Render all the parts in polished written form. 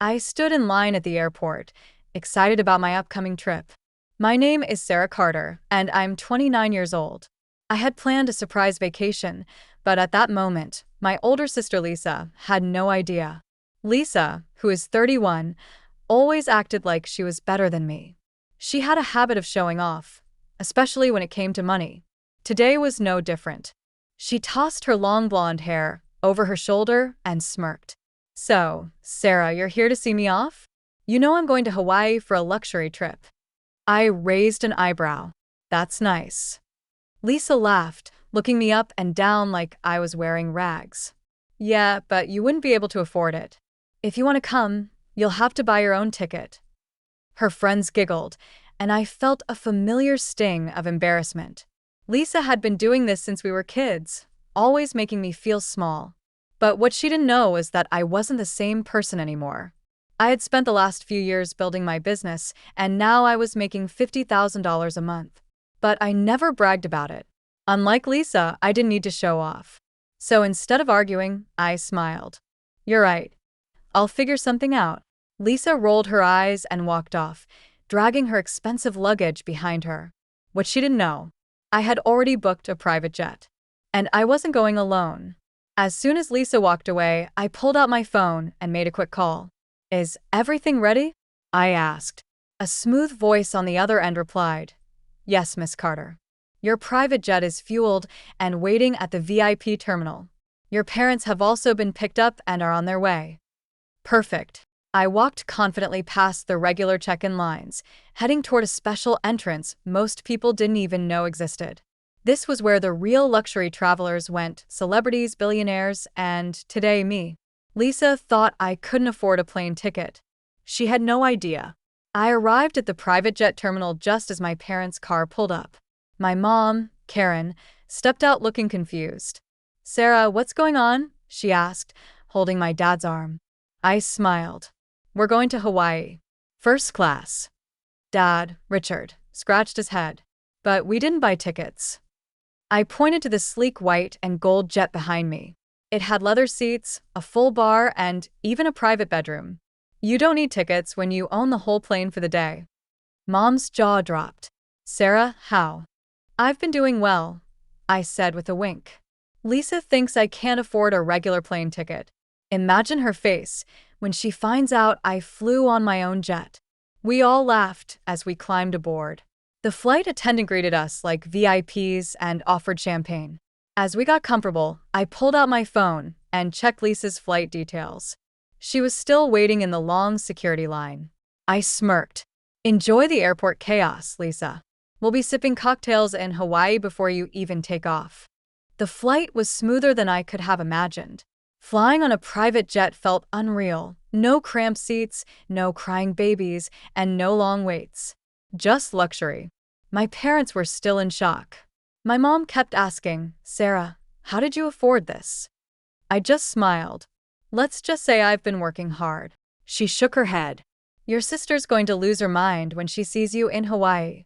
I stood in line at the airport, excited about my upcoming trip. My name is Sarah Carter, and I'm 29 years old. I had planned a surprise vacation, but at that moment, my older sister Lisa had no idea. Lisa, who is 31, always acted like she was better than me. She had a habit of showing off, especially when it came to money. Today was no different. She tossed her long blonde hair over her shoulder and smirked. "So, Sarah, you're here to see me off? You know I'm going to Hawaii for a luxury trip." I raised an eyebrow. "That's nice." Lisa laughed, looking me up and down like I was wearing rags. "Yeah, but you wouldn't be able to afford it. If you want to come, you'll have to buy your own ticket." Her friends giggled, and I felt a familiar sting of embarrassment. Lisa had been doing this since we were kids, always making me feel small. But what she didn't know was that I wasn't the same person anymore. I had spent the last few years building my business, and now I was making $50,000 a month. But I never bragged about it. Unlike Lisa, I didn't need to show off. So instead of arguing, I smiled. "You're right. I'll figure something out." Lisa rolled her eyes and walked off, dragging her expensive luggage behind her. What she didn't know, I had already booked a private jet. And I wasn't going alone. As soon as Lisa walked away, I pulled out my phone and made a quick call. "Is everything ready?" I asked. A smooth voice on the other end replied, "Yes, Miss Carter. Your private jet is fueled and waiting at the VIP terminal. Your parents have also been picked up and are on their way." Perfect. I walked confidently past the regular check-in lines, heading toward a special entrance most people didn't even know existed. This was where the real luxury travelers went, celebrities, billionaires, and, today, me. Lisa thought I couldn't afford a plane ticket. She had no idea. I arrived at the private jet terminal just as my parents' car pulled up. My mom, Karen, stepped out looking confused. "Sarah, what's going on?" she asked, holding my dad's arm. I smiled. "We're going to Hawaii. First class." Dad, Richard, scratched his head. "But we didn't buy tickets." I pointed to the sleek white and gold jet behind me. It had leather seats, a full bar, and even a private bedroom. "You don't need tickets when you own the whole plane for the day." Mom's jaw dropped. "Sarah, how?" "I've been doing well," I said with a wink. "Lisa thinks I can't afford a regular plane ticket. Imagine her face when she finds out I flew on my own jet." We all laughed as we climbed aboard. The flight attendant greeted us like VIPs and offered champagne. As we got comfortable, I pulled out my phone and checked Lisa's flight details. She was still waiting in the long security line. I smirked. "Enjoy the airport chaos, Lisa. We'll be sipping cocktails in Hawaii before you even take off." The flight was smoother than I could have imagined. Flying on a private jet felt unreal. No cramped seats, no crying babies, and no long waits. Just luxury. My parents were still in shock. My mom kept asking, "Sarah, how did you afford this?" I just smiled. "Let's just say I've been working hard." She shook her head. "Your sister's going to lose her mind when she sees you in Hawaii."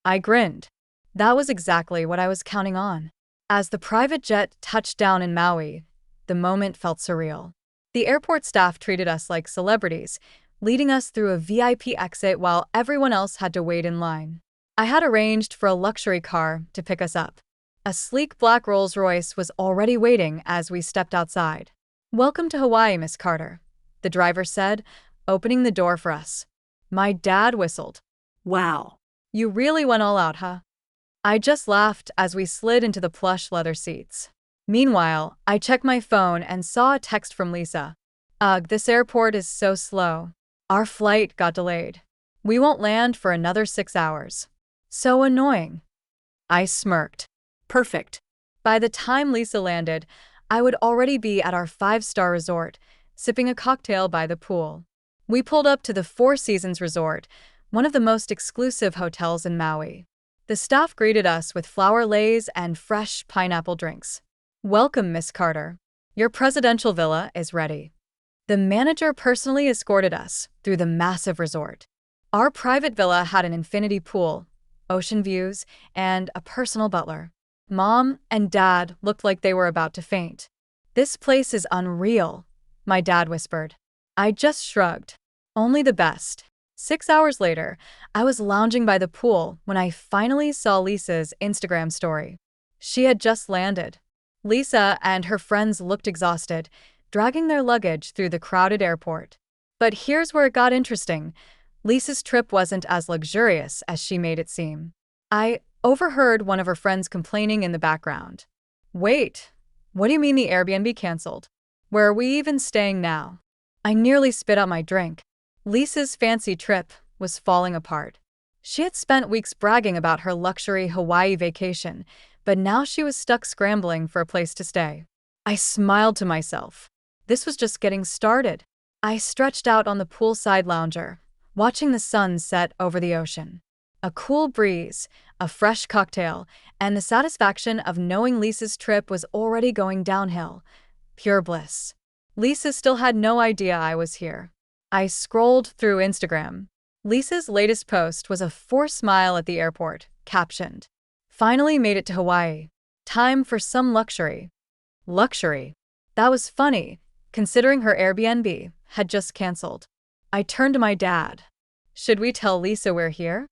I grinned. That was exactly what I was counting on. As the private jet touched down in Maui, the moment felt surreal. The airport staff treated us like celebrities, leading us through a VIP exit while everyone else had to wait in line. I had arranged for a luxury car to pick us up. A sleek black Rolls-Royce was already waiting as we stepped outside. "Welcome to Hawaii, Miss Carter," the driver said, opening the door for us. My dad whistled. "Wow. You really went all out, huh?" I just laughed as we slid into the plush leather seats. Meanwhile, I checked my phone and saw a text from Lisa. "Ugh, this airport is so slow. Our flight got delayed. We won't land for another 6 hours. So annoying." I smirked. Perfect. By the time Lisa landed, I would already be at our 5-star resort, sipping a cocktail by the pool. We pulled up to the Four Seasons Resort, one of the most exclusive hotels in Maui. The staff greeted us with flower leis and fresh pineapple drinks. "Welcome, Miss Carter. Your presidential villa is ready." The manager personally escorted us through the massive resort. Our private villa had an infinity pool, ocean views, and a personal butler. Mom and Dad looked like they were about to faint. "This place is unreal," my dad whispered. I just shrugged. Only the best. 6 hours later, I was lounging by the pool when I finally saw Lisa's Instagram story. She had just landed. Lisa and her friends looked exhausted, dragging their luggage through the crowded airport. But here's where it got interesting. Lisa's trip wasn't as luxurious as she made it seem. I overheard one of her friends complaining in the background. Wait, what do you mean the Airbnb canceled? Where are we even staying now? I nearly spit out my drink. Lisa's fancy trip was falling apart. She had spent weeks bragging about her luxury Hawaii vacation, but now she was stuck scrambling for a place to stay. I smiled to myself. This was just getting started. I stretched out on the poolside lounger, watching the sun set over the ocean. A cool breeze, a fresh cocktail, and the satisfaction of knowing Lisa's trip was already going downhill. Pure bliss. Lisa still had no idea I was here. I scrolled through Instagram. Lisa's latest post was a forced smile at the airport, captioned, "Finally made it to Hawaii. Time for some luxury." Luxury. That was funny, considering her Airbnb had just canceled. I turned to my dad. "Should we tell Lisa we're here?"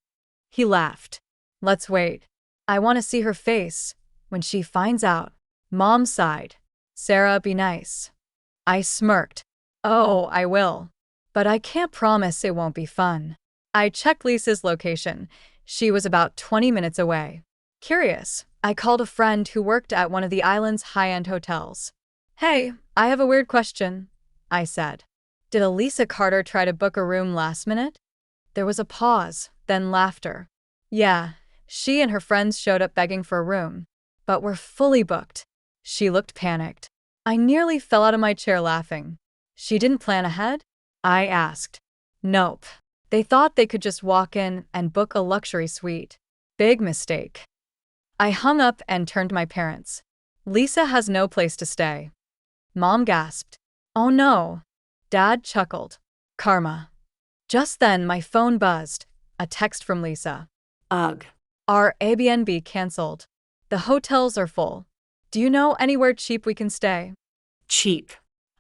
He laughed. "Let's wait. I want to see her face when she finds out." Mom sighed. "Sarah, be nice." I smirked. "Oh, I will. But I can't promise it won't be fun." I checked Lisa's location. She was about 20 minutes away. Curious, I called a friend who worked at one of the island's high-end hotels. "Hey, I have a weird question," I said. "Did Elisa Carter try to book a room last minute?" There was a pause, then laughter. "Yeah, she and her friends showed up begging for a room. But we're fully booked." She looked panicked. I nearly fell out of my chair laughing. "She didn't plan ahead?" I asked. "Nope. They thought they could just walk in and book a luxury suite. Big mistake." I hung up and turned to my parents. "Lisa has no place to stay." Mom gasped. "Oh no." Dad chuckled. "Karma." Just then my phone buzzed. A text from Lisa. "Ugh. Our Airbnb canceled. The hotels are full. Do you know anywhere cheap we can stay?" Cheap.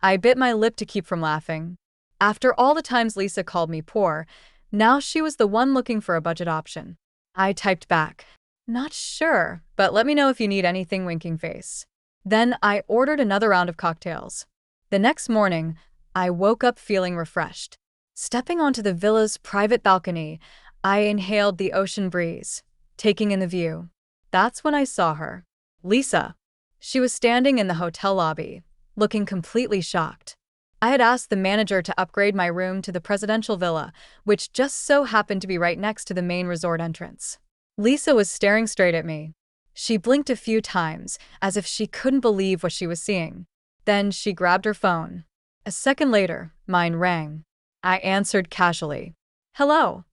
I bit my lip to keep from laughing. After all the times Lisa called me poor, now she was the one looking for a budget option. I typed back, "Not sure, but let me know if you need anything, winking face." Then I ordered another round of cocktails. The next morning, I woke up feeling refreshed. Stepping onto the villa's private balcony, I inhaled the ocean breeze, taking in the view. That's when I saw her. Lisa. She was standing in the hotel lobby, looking completely shocked. I had asked the manager to upgrade my room to the presidential villa, which just so happened to be right next to the main resort entrance. Lisa was staring straight at me. She blinked a few times, as if she couldn't believe what she was seeing. Then she grabbed her phone. A second later, mine rang. I answered casually. "Hello."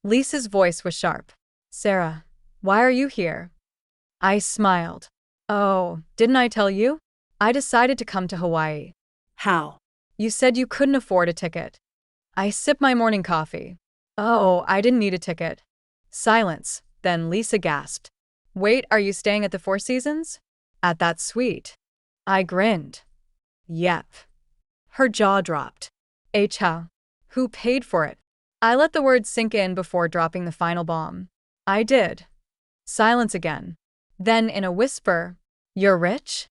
Lisa's voice was sharp. "Sarah, why are you here?" I smiled. "Oh, didn't I tell you? I decided to come to Hawaii." "How?" "You said you couldn't afford a ticket." I sipped my morning coffee. "Oh, I didn't need a ticket." Silence. Then Lisa gasped. "Wait, are you staying at the Four Seasons? At that suite?" I grinned. "Yep." Her jaw dropped. "How? Who paid for it?" I let the words sink in before dropping the final bomb. "I did." Silence again. Then in a whisper, "You're rich?"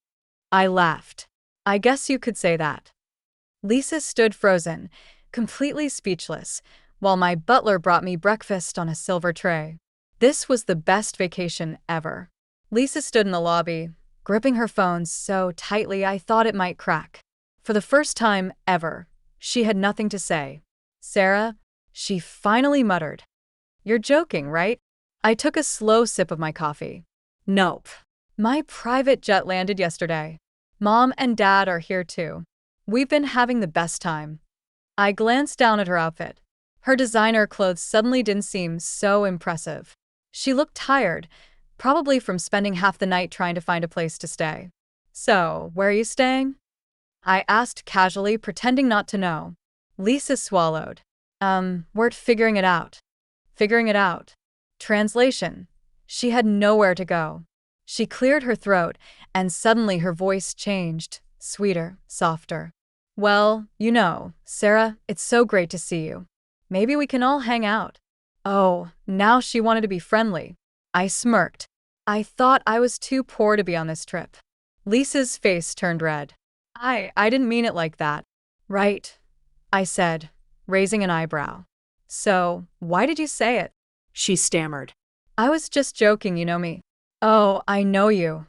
I laughed. "I guess you could say that." Lisa stood frozen, completely speechless, while my butler brought me breakfast on a silver tray. This was the best vacation ever. Lisa stood in the lobby, gripping her phone so tightly I thought it might crack. For the first time ever, she had nothing to say. "Sarah," she finally muttered. "You're joking, right?" I took a slow sip of my coffee. "Nope. My private jet landed yesterday. Mom and Dad are here too. We've been having the best time." I glanced down at her outfit. Her designer clothes suddenly didn't seem so impressive. She looked tired, probably from spending half the night trying to find a place to stay. "So, where are you staying?" I asked casually, pretending not to know. Lisa swallowed. We're figuring it out." Figuring it out. Translation. She had nowhere to go. She cleared her throat, and suddenly her voice changed, sweeter, softer. Well, Sarah, it's so great to see you. Maybe we can all hang out. Oh, now she wanted to be friendly. I smirked. I thought I was too poor to be on this trip. Lisa's face turned red. I didn't mean it like that. Right, I said, raising an eyebrow. So, why did you say it? She stammered. I was just joking, you know me. Oh, I know you.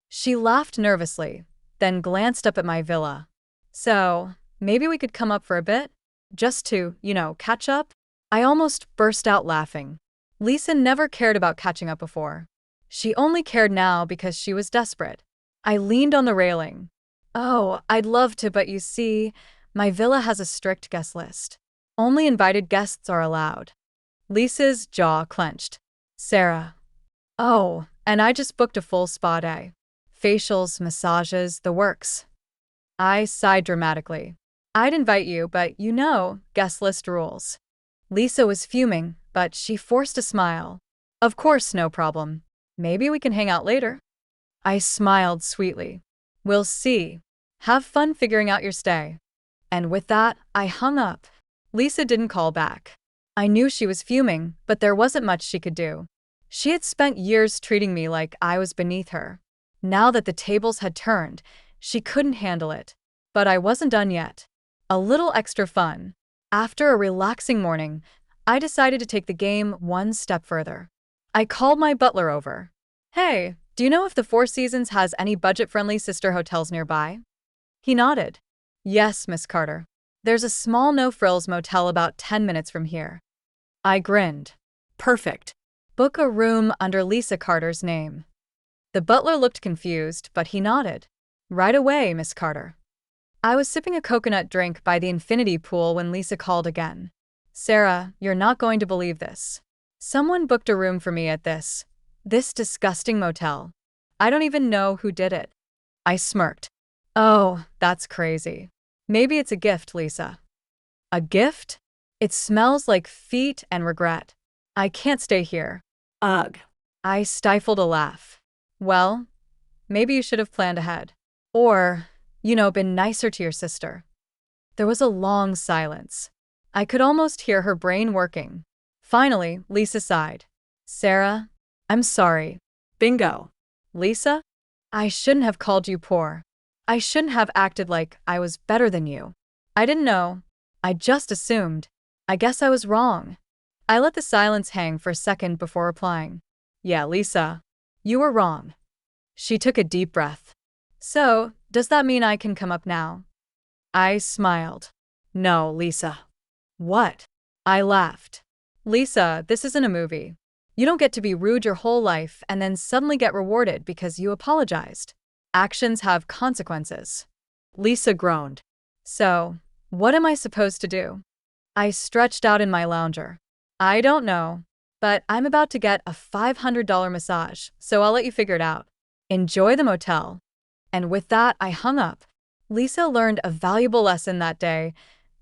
She laughed nervously, then glanced up at my villa. So, maybe we could come up for a bit? Just to, catch up? I almost burst out laughing. Lisa never cared about catching up before. She only cared now because she was desperate. I leaned on the railing. Oh, I'd love to, but you see, my villa has a strict guest list. Only invited guests are allowed. Lisa's jaw clenched. Sarah. Oh, and I just booked a full spa day. Facials, massages, the works. I sighed dramatically. I'd invite you, but guest list rules. Lisa was fuming, but she forced a smile. Of course, no problem. Maybe we can hang out later. I smiled sweetly. We'll see. Have fun figuring out your stay. And with that, I hung up. Lisa didn't call back. I knew she was fuming, but there wasn't much she could do. She had spent years treating me like I was beneath her. Now that the tables had turned, she couldn't handle it. But I wasn't done yet. A little extra fun. After a relaxing morning, I decided to take the game one step further. I called my butler over. Hey, do you know if the Four Seasons has any budget-friendly sister hotels nearby? He nodded. Yes, Miss Carter. There's a small no-frills motel about 10 minutes from here. I grinned. Perfect. Book a room under Lisa Carter's name. The butler looked confused, but he nodded. Right away, Miss Carter. I was sipping a coconut drink by the infinity pool when Lisa called again. Sarah, you're not going to believe this. Someone booked a room for me at this disgusting motel. I don't even know who did it. I smirked. Oh, that's crazy. Maybe it's a gift, Lisa. A gift? It smells like feet and regret. I can't stay here. Ugh. I stifled a laugh. Well, maybe you should have planned ahead. Or, been nicer to your sister. There was a long silence. I could almost hear her brain working. Finally, Lisa sighed. Sarah, I'm sorry. Bingo. Lisa? I shouldn't have called you poor. I shouldn't have acted like I was better than you. I didn't know. I just assumed. I guess I was wrong. I let the silence hang for a second before replying. Yeah, Lisa, you were wrong. She took a deep breath. So, does that mean I can come up now? I smiled. No, Lisa. What? I laughed. Lisa, this isn't a movie. You don't get to be rude your whole life and then suddenly get rewarded because you apologized. Actions have consequences. Lisa groaned. So, what am I supposed to do? I stretched out in my lounger. I don't know, but I'm about to get a $500 massage, so I'll let you figure it out. Enjoy the motel. And with that, I hung up. Lisa learned a valuable lesson that day.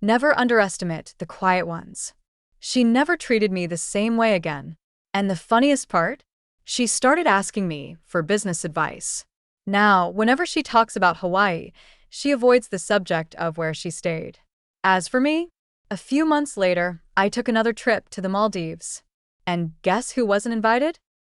Never underestimate the quiet ones. She never treated me the same way again. And the funniest part? She started asking me for business advice. Now, whenever she talks about Hawaii, she avoids the subject of where she stayed. As for me, a few months later, I took another trip to the Maldives. And guess who wasn't invited?